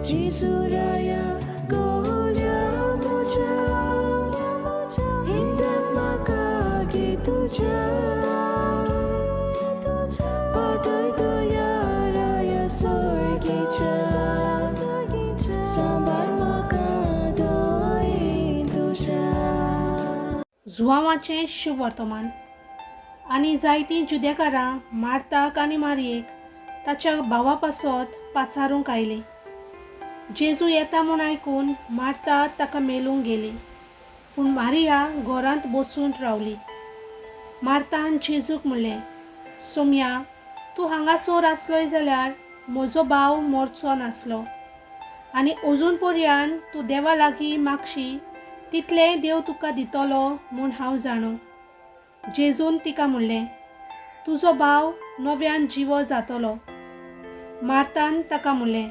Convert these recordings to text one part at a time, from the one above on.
जिसुराया गोजा मोजा हिंदत म्हाका गे तुज्या पातळ दोयाराया सोर्गीच्या सांबाळ म्हाका दोयेन तुज्या. जुआंवाचें शुभ वर्तमान. आनी जायतीं जुदेकारां मार्ताक आनी मारयेक ताच्या भावा पासत पाचारूंक आयलीं. जेजू येता म्हूण आयकून मार्ता ताका मेलूंक गेली, पूण मारिया घरांत बसून रावली. मार्तान जेजूक म्हणलें, सोम्या, तूं हांगासर आसलोय जाल्यार म्हजो भाव मरचो नासलो, आनी अजून पर्यान तूं देवा लागीं मागशी तितलें देव तुका दितलो म्हूण हांव जाणो. जेजून तिका म्हणलें, तुजो भाव नव्यान जिवो जातलो. मार्तान ताका म्हणलें,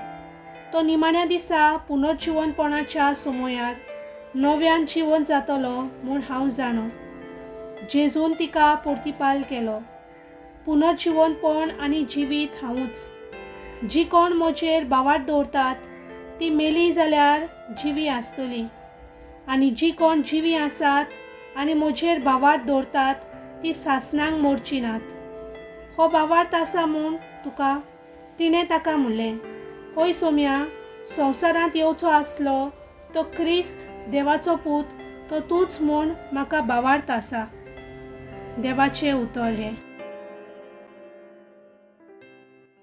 तो निमाण्या दिसा पुनर्जिवनपणाच्या समयार नव्यान जिवन जातलो म्हूण हांव जाणो. जेजून तिका परतिपाल केलो, पुनर्जिवनपण आनी जिवीत हांवूच. जी कोण म्हजेर भावार्थ दवरतात ती मेली जाल्यार जिवी आसतली, आनी जी कोण जिवी आसात आनी म्हजेर भावार्थ दवरतात ती सासणांक मरची नात. हो भावार्थ आसा म्हूण तुका? तिणें ताका म्हणलें, होय सोम्या, संवसारांत येवचो आसलो तो क्रिस्त देवाचो पूत तो तूंच म्हूण म्हाका भावार्थ आसा. देवाचें उतर हें.